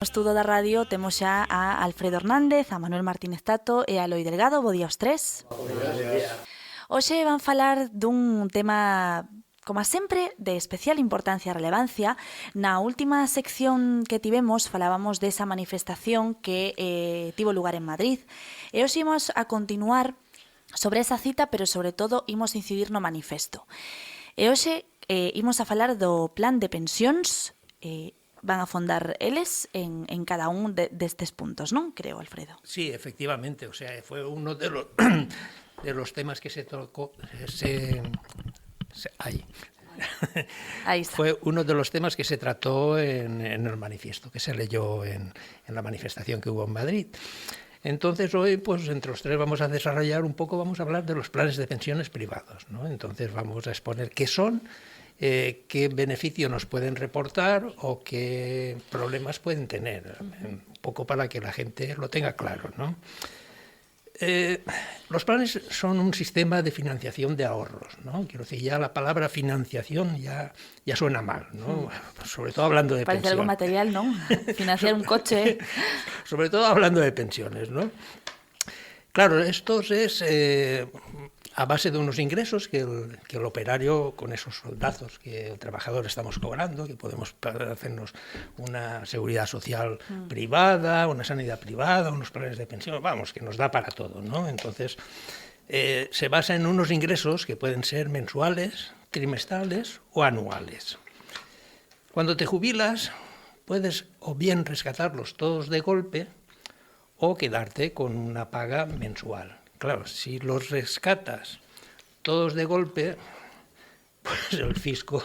No estudo da radio temos xa a Alfredo Hernández, a Manuel Martínez Tato e a Eloi Delgado. Bo día aos tres. Hoxe van falar dun tema, como sempre, de especial importancia e relevancia. Na última sección que tivemos falábamos desa manifestación que tivo lugar en Madrid. E hoxe imos a continuar sobre esa cita, pero sobre todo imos incidir no manifesto. E hoxe imos a falar do plan de pensións. Van a fondar eles en cada un destes puntos, non? Creo, Alfredo. Sí, efectivamente, o sea, fue uno de los temas que se tocó, Ahí está. Fue uno de los temas que se trató en el manifiesto, que se leyó en la manifestación que hubo en Madrid. Entonces hoy, pues entre los tres vamos a desarrollar un poco, vamos a hablar de los planes de pensiones privados, ¿no? Entonces vamos a exponer qué son, qué beneficio nos pueden reportar o qué problemas pueden tener, un poco para que la gente lo tenga claro, ¿no? Los planes son un sistema de financiación de ahorros, ¿no? Quiero decir, ya la palabra financiación ya suena mal, ¿no? Sobre todo hablando de Parece pensión. algo material, ¿no? Financiar un coche. Sobre todo hablando de pensiones, ¿no? Claro, esto es a base de unos ingresos que el operario, con esos soldazos que el trabajador estamos cobrando, que podemos hacernos una seguridad social privada, una sanidad privada, unos planes de pensión, vamos, que nos da para todo, ¿no? Entonces, se basa en unos ingresos que pueden ser mensuales, trimestrales o anuales. Cuando te jubilas, puedes o bien rescatarlos todos de golpe o quedarte con una paga mensual. Claro, si los rescatas todos de golpe, pues el fisco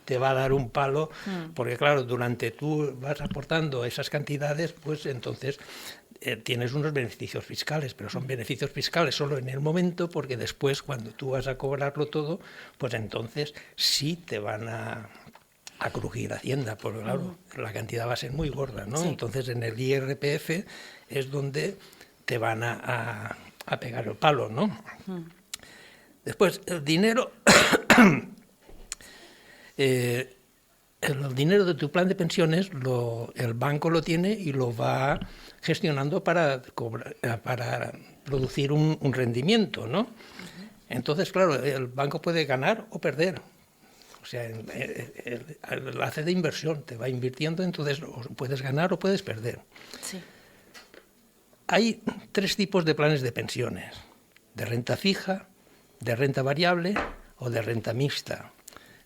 te va a dar un palo, porque claro, durante tú vas aportando esas cantidades, pues entonces tienes unos beneficios fiscales, pero son beneficios fiscales solo en el momento, porque después cuando tú vas a cobrarlo todo, pues entonces sí te van a crujir Hacienda, porque claro, la cantidad va a ser muy gorda, ¿no? Sí. Entonces en el IRPF es donde te van a pegar el palo, ¿no? Después, el dinero el dinero de tu plan de pensiones el banco lo tiene y lo va gestionando para producir un rendimiento, ¿no? Entonces, claro, el banco puede ganar o perder. O sea, hace de inversión, te va invirtiendo, entonces puedes ganar o puedes perder. Sí. Hay tres tipos de planes de pensiones: de renta fija, de renta variable o de renta mixta.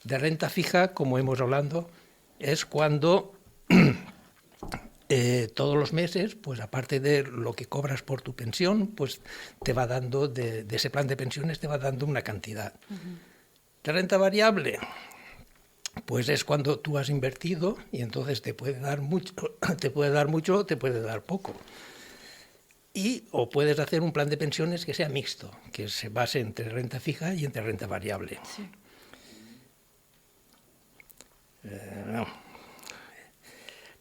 De renta fija, como hemos hablado, es cuando todos los meses, pues aparte de lo que cobras por tu pensión, pues te va dando, de ese plan de pensiones te va dando una cantidad. De renta variable, pues es cuando tú has invertido y entonces te puede dar mucho o te puede dar poco. O puedes hacer un plan de pensiones que sea mixto, que se base entre renta fija y entre renta variable. Sí. No.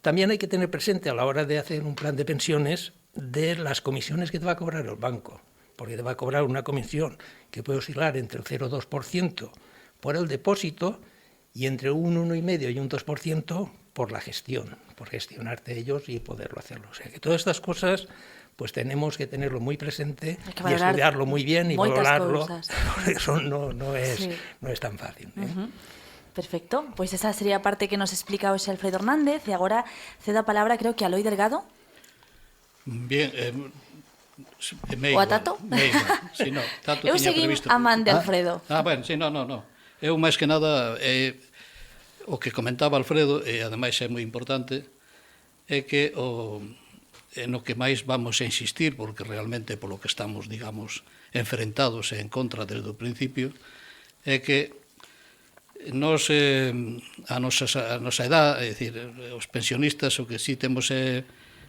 También hay que tener presente a la hora de hacer un plan de pensiones de las comisiones que te va a cobrar el banco, porque te va a cobrar una comisión que puede oscilar entre el 0,2% por el depósito y entre un 1,5% y un 2% por la gestión, por gestionarte ellos y poderlo hacerlo. O sea que todas estas cosas pues tenemos que tenerlo muy presente y estudiarlo muy bien y valorarlo, porque eso no es tan fácil. Perfecto, pois esa sería a parte que nos explica hoxe Alfredo Hernández e agora cedo a palabra, creo que a Eloi Delgado. Bien, o a Tato? Si no, Tato eu seguín a man de Alfredo. Bueno, si, no. Eu, máis que nada, o que comentaba Alfredo, e ademais é moi importante, é que no que máis vamos a insistir, porque realmente polo que estamos, digamos, enfrentados e en contra desde o principio, é que nos, a nosa edad, é dicir, os pensionistas, o que sí temos é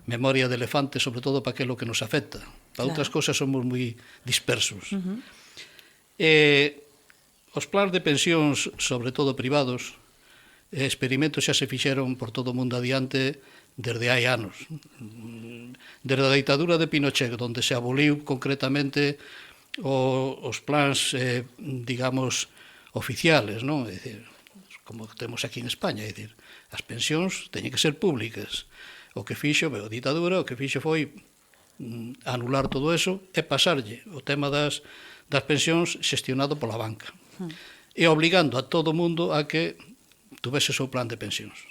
memoria de elefante, sobre todo para aquilo que nos afecta. Para outras cousas somos moi dispersos. Os plans de pensións, sobre todo privados, experimentos xa se fixeron por todo o mundo adiante desde hai anos. Desde a ditadura de Pinochet, onde se aboliu concretamente os plans, digamos, oficiales, non? É dicir, como temos aquí en España, é dicir, as pensións teñen que ser públicas. o que fixo, a ditadura, o que fixo foi anular todo eso e pasarlle o tema das pensións xestionado pola banca. E obligando a todo o mundo a que tuvese o seu plan de pensións.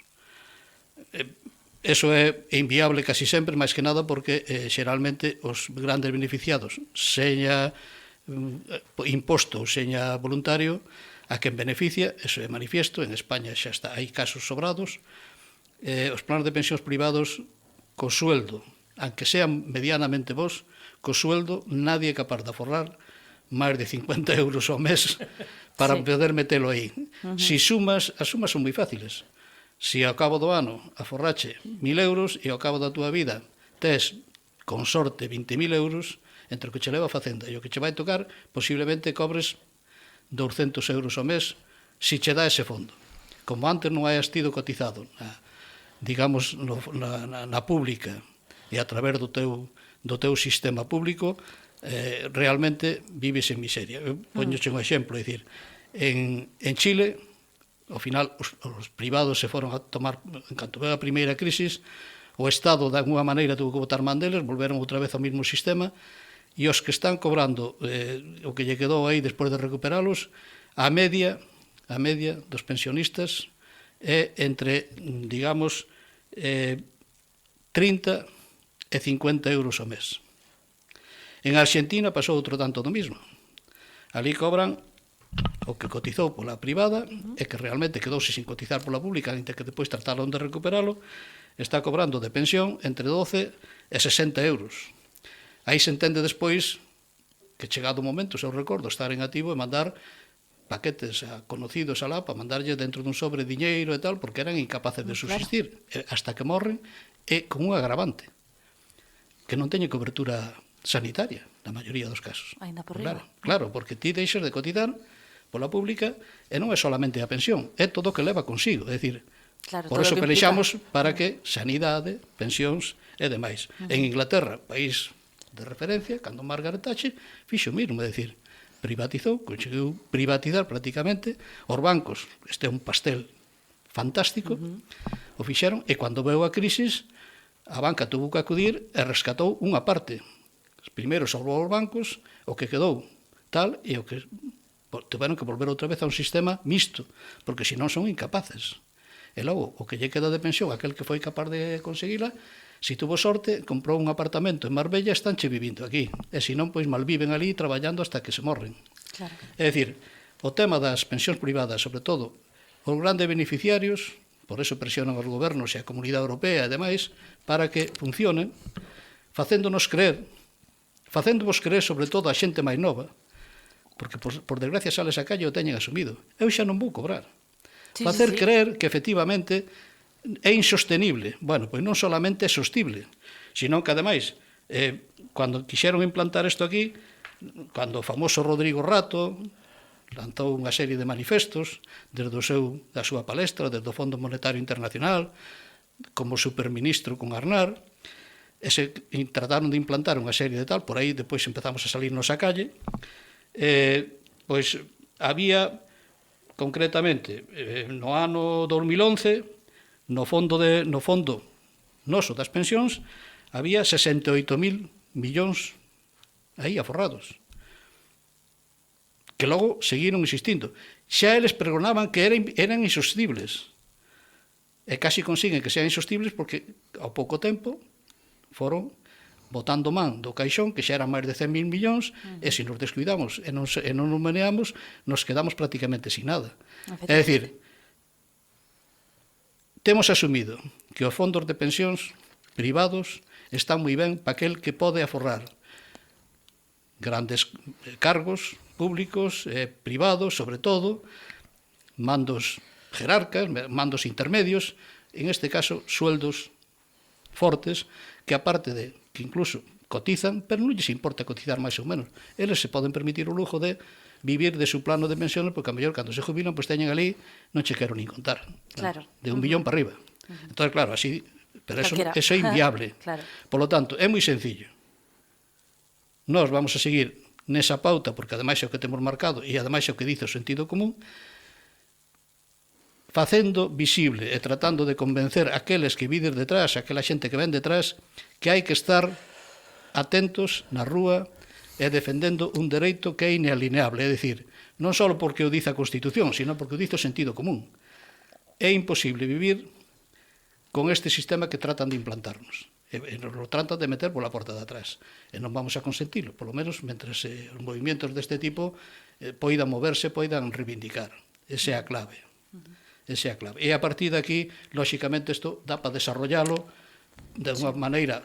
Eso é inviable casi sempre, máis que nada porque xeralmente os grandes beneficiados, seña imposto ou seña voluntario, a quen beneficia, eso é manifiesto, en España xa está, hai casos sobrados, os planes de pensións privados co sueldo, aunque sean medianamente vos, co sueldo nadie é capaz de aforrar máis de 50 euros ao mes para poder metelo aí. Si sumas, as sumas son moi fáciles. Si ao cabo do ano aforrache 1.000 euros e ao cabo da túa vida tes, con sorte, 20.000 euros, entre o que che leva a Facenda e o que che vai tocar, posiblemente cobres 200 euros ao mes si che dá ese fondo. Como antes non hayas tido cotizado digamos, na pública e a través do teu sistema público, realmente vives en miseria. Eu poñoche un exemplo, é dicir, en Chile, ao final, os privados se foron a tomar, en canto veio a primeira crisis, o Estado, de alguma maneira, tuvo que botar man deles, volveron outra vez ao mesmo sistema, e os que están cobrando o que lle quedou aí despois de recuperalos, a media dos pensionistas é entre, digamos, 30 e 50 euros ao mes. En Argentina pasou outro tanto do mismo. Ali cobran o que cotizou pola privada e que realmente quedouse sin cotizar pola pública, ainda que depois trataron de recuperalo, está cobrando de pensión entre 12 e 60 euros. Aí se entende despois que chegado o momento, se eu recordo, estar en activo e mandar paquetes a conocidos alá para mandarlle dentro dun sobre diñeiro e tal, porque eran incapaces de subsistir hasta que morren, e con un agravante, que non teñe cobertura sanitaria, na maioría dos casos. Ainda por riba. Claro, porque ti deixas de cotizar pola pública e non é solamente a pensión, é todo o que leva consigo, é dicir, por eso pelexamos para que sanidade, pensións e demais. En Inglaterra, país de referencia, cando Margaret Thatcher fixo o mismo, é dicir, privatizou, conseguiu privatizar prácticamente os bancos, este é un pastel fantástico, o fixeron, e cando veu a crisis, a banca tuvo que acudir e rescatou unha parte. Primeiro salvou os bancos, o que quedou tal, e o que tiveron que volver outra vez a un sistema mixto, porque senón son incapaces. E logo, o que lle queda de pensión, aquel que foi capaz de conseguila, si tuvo sorte, comprou un apartamento en Marbella, estanche vivindo aquí. E senón, pois malviven ali traballando hasta que se morren. Claro. É dicir, o tema das pensións privadas, sobre todo, os grandes beneficiarios, por eso presionan os gobernos e a Comunidade Europea e demais, para que funcionen, facéndonos creer, facéndovos creer sobre todo a xente máis nova, porque por desgracia sales a calle o teñen asumido. Eu xa non vou cobrar. Facer creer que efectivamente é insostenible. Bueno, pois non solamente é sostible, sino que ademais, cando quixeron implantar isto aquí, cando o famoso Rodrigo Rato lanzou unha serie de manifestos desde da súa palestra, desde o Fondo Monetario Internacional, como superministro con Aznar, e trataron de implantar unha serie de tal, por aí depois empezamos a salirnos a calle, pois había concretamente no ano 2011 no fondo noso das pensións había 68.000 millóns aí aforrados, que logo seguiron existindo. Xa eles pregonaban que eran insostibles, e casi consiguen que sean insostibles porque ao pouco tempo foron botando man do caixón, que xa eran máis de 100.000 millóns, e se nos descuidamos e non nos maneamos, nos quedamos prácticamente sin nada. É dicir, temos asumido que os fondos de pensións privados están moi ben para aquel que pode aforrar grandes cargos públicos, privados, sobre todo, mandos jerarcas, mandos intermedios, en este caso, sueldos fortes, que aparte de que incluso cotizan, pero non lles importa cotizar máis ou menos. Eles se poden permitir o lujo de vivir de su plano de pensiones, porque a mellor cando se jubilan, pois teñen ali, non che quero nin contar. Claro. De 1 millón para arriba. Entón, claro, así, pero eso é inviable. Claro. Por lo tanto, é moi sencillo. Nós vamos a seguir nesa pauta, porque ademais é o que temos marcado, e ademais é o que dice o sentido común, facendo visible e tratando de convencer aqueles que vides detrás, aquela xente que ven detrás, que hai que estar atentos na rúa e defendendo un dereito que é inalineable, é dicir, non só porque o dice a Constitución, sino porque o dice o sentido común. É imposible vivir con este sistema que tratan de implantarnos. E nos lo tratan de meter pola porta de atrás. E non vamos a consentilo, polo menos mentres os movimentos deste tipo poidan moverse, poidan reivindicar. Esa é a clave. Esa é a clave. E a partir de aquí, lóxicamente, isto dá para desarrollalo de unha maneira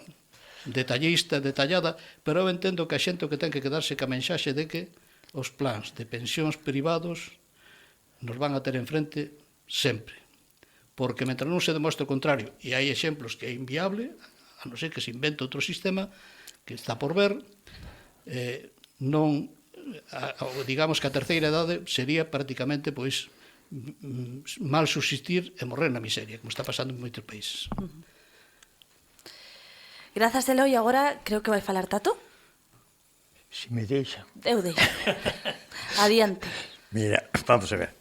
detallista, detallada, pero eu entendo que a xente o que ten que quedarse ca mensaxe de que os plans de pensións privados nos van a ter enfrente sempre. Porque mentre non se demostre o contrario, e hai exemplos que é inviable, a non ser que se invente outro sistema, que está por ver, non, digamos que a terceira idade sería prácticamente, pois, mal subsistir e morrer na miseria, como está pasando en moitos países. Grazas, Eloi. Agora creo que vai falar Tato. Si me deixa. Eu deixo. Adiante. Mira, vamos a ver.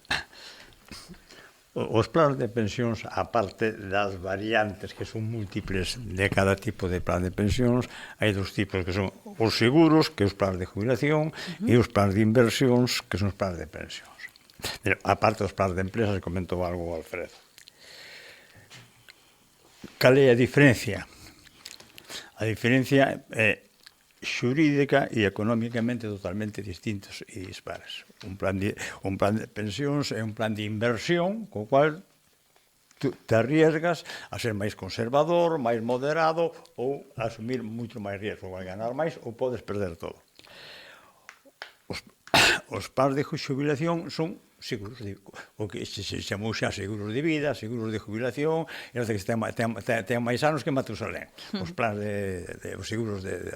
Os planos de pensións, aparte das variantes que son múltiples de cada tipo de plan de pensións, hai dos tipos que son os seguros, que é os planos de jubilación, e os planos de inversións, que son os planos de pensións. Pero, aparte dos planos de empresas, comentou algo o Alfredo. Cal é a diferencia? A diferencia é xurídica e económicamente totalmente distintos e dispares. Un plan de pensións é un plan de inversión co cual te arriesgas a ser máis conservador, máis moderado ou a asumir moito máis riesgo, a ganar máis ou podes perder todo. Os plans de xubilación son seguros, o que se chamou xa seguros de vida, seguros de jubilación, e non sei que ten máis anos que Matusalén, os plans os seguros de...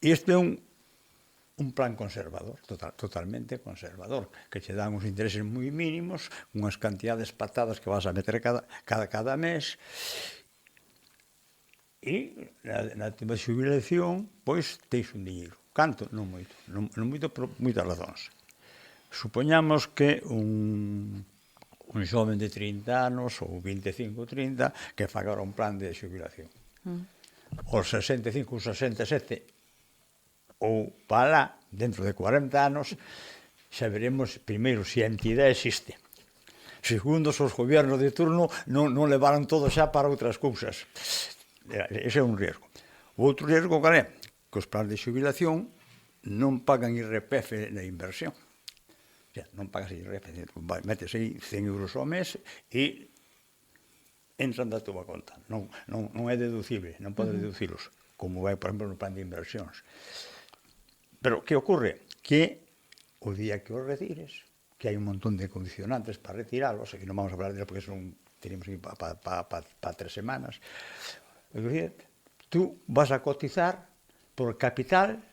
Isto é un plan conservador, totalmente conservador, que che dan uns intereses moi mínimos, unhas cantidades patadas que vas a meter cada mes, e na tema de xubilación, pois, teis un dinheiro. Canto? Non moito. Non moito, por moitas razóns. Supoñamos que un xoven de 30 anos, ou 25, 30, que faga un plan de xubilación. Os 65, 67, ou para dentro de 40 anos, xa veremos, primeiro, se a entidade existe. Segundo, se os gobiernos de turno non levaron todo xa para outras cousas. Ese é un riesgo. O outro riesgo, cal é? Que os plans de xubilación non pagan IRPF na inversión. O sea, non pagas IRPF, metes aí 100 euros ao mes e entran da tua conta. Non é deducible, non podes deducilos, como vai, por exemplo, no plan de inversións. Pero, que ocorre? Que o día que os retires, que hai un montón de condicionantes para retirarlos, aquí non vamos a hablar de eso porque tenemos aquí para 3 semanas, tú vas a cotizar por capital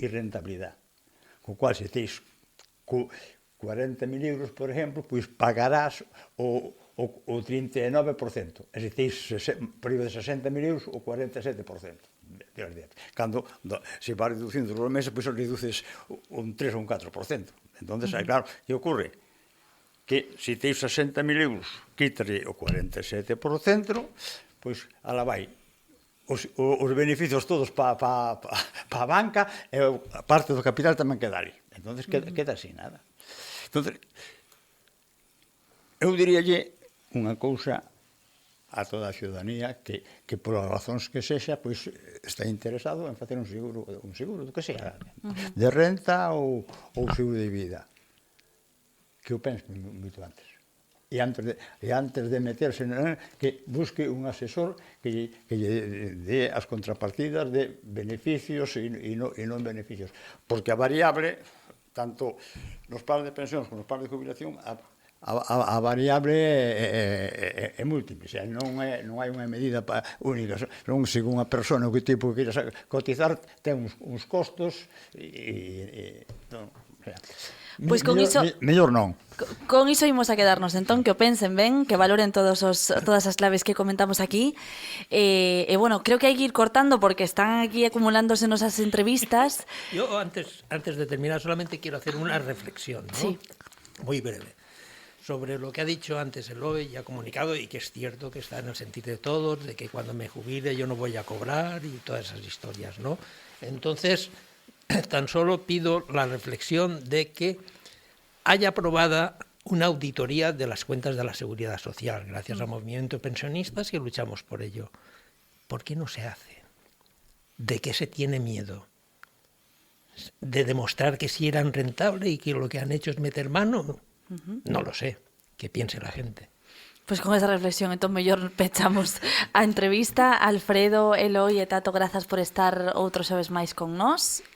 e rentabilidade. Con cual, se tens 40.000 euros, por exemplo, pois pagarás o 39%. E se tens por de 60.000 euros, o 47%. Cando se vas reducindo os meses, pois reduces un 3 ou un 4%. Entón, claro, que ocorre? Que se tens 60.000 euros, quítale o 47%, pois, ala vai, os beneficios todos para a banca e a parte do capital tamén queda ali. Entón, queda así nada. Entón, eu diríalle unha cousa a toda a ciudadanía que por as razóns que sexa, pois está interesado en facer un seguro do que sea, de renta ou seguro de vida. Que o pense moito antes. E antes de meterse, que busque un asesor que lle dé as contrapartidas de beneficios e non beneficios. Porque a variable, tanto nos planes de pensións como nos planes de jubilación, a variable é múltiple, non hai unha medida única, non según a persona o que tipo que queiras cotizar ten uns costos e Pois con iso mellor non. Con iso imos a quedarnos, entón, que o pensen ben, que valoren todas as claves que comentamos aquí. E bueno, creo que hai que ir cortando porque están aquí acumulándose nosas entrevistas. Yo antes de terminar solamente quiero hacer una reflexión, ¿no? Sí. Muy breve. sobre lo que ha dicho antes Eloy y ha comunicado, y que es cierto que está en el sentir de todos, de que cuando me jubile yo no voy a cobrar y todas esas historias, ¿no? Entonces, tan solo pido la reflexión de que haya aprobada una auditoría de las cuentas de la Seguridad Social, gracias al movimiento de pensionistas que luchamos por ello. ¿Por qué no se hace? ¿De qué se tiene miedo? ¿De demostrar que sí eran rentables y que lo que han hecho es meter mano? No lo sé. ¿Qué piense la gente? Pois con esa reflexión, entón, mellor pechamos a entrevista. Alfredo, Eloy e Tato, grazas por estar outro xoves máis con nós.